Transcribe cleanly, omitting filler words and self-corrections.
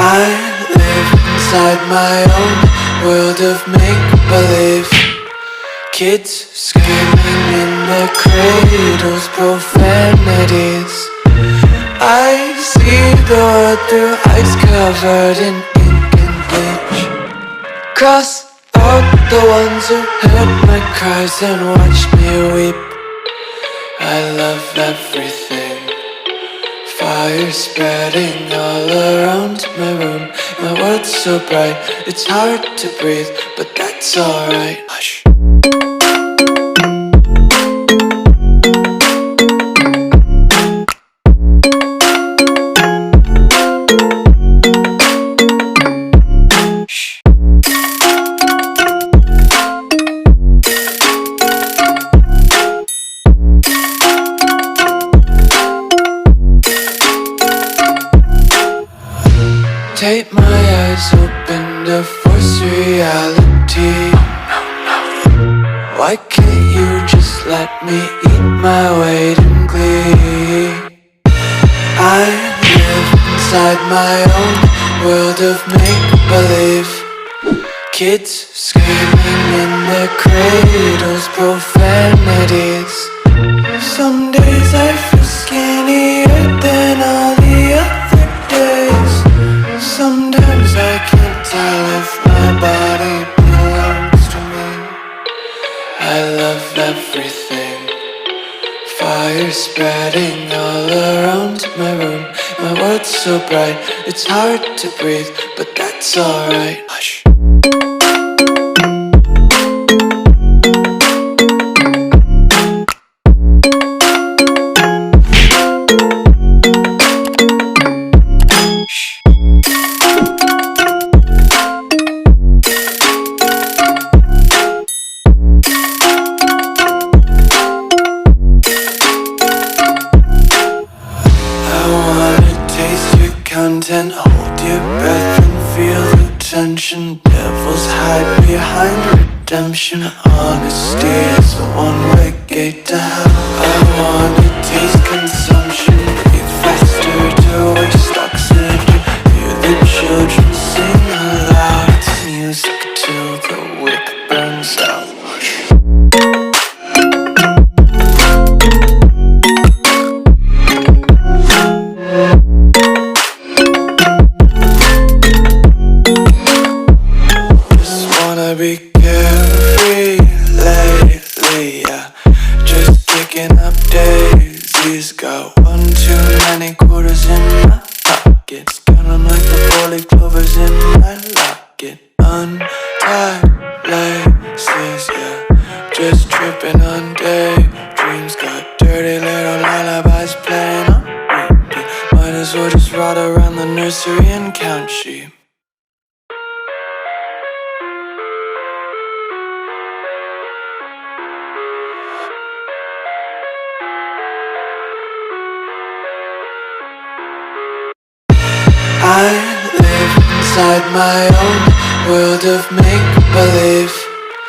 I live inside my own world of make-believe. Kids screaming in their cradles, profanities. I see the world through eyes covered in ink and bleach. Cross out the ones who heard my cries and watched me weep. I love everything. Fire spreading all around my room. My world's so bright, it's hard to breathe, but that's alright. Hush. Tape my eyes open to force reality. Why can't you just let me eat my weight in glee? I live inside my own world of make-believe. Kids screaming in their cradles, profanities. Some days I feel skinnier than all the other days. Sometimes I can't tell if my body belongs to me. I love everything. Fire spreading all around my room. My world's so bright, it's hard to breathe, but that's alright. Hush. Content, hold your breath and feel the tension. Devils hide behind redemption. Honesty is a one-way gate to hell. I wanna taste consumption. Breathe faster to waste oxygen. Hear the children sing aloud. It's music till the wick burns out. Be carefree lately, yeah. Just kicking up daisies. Got one too many quarters in my pockets. Count 'em like the 4-leaf clovers in my locket. Untied laces, yeah. Just tripping on daydreams. Got dirty little lullabies playing on repeat. Might as well just ride around the nursery and count sheep. I live inside my own world of make-believe.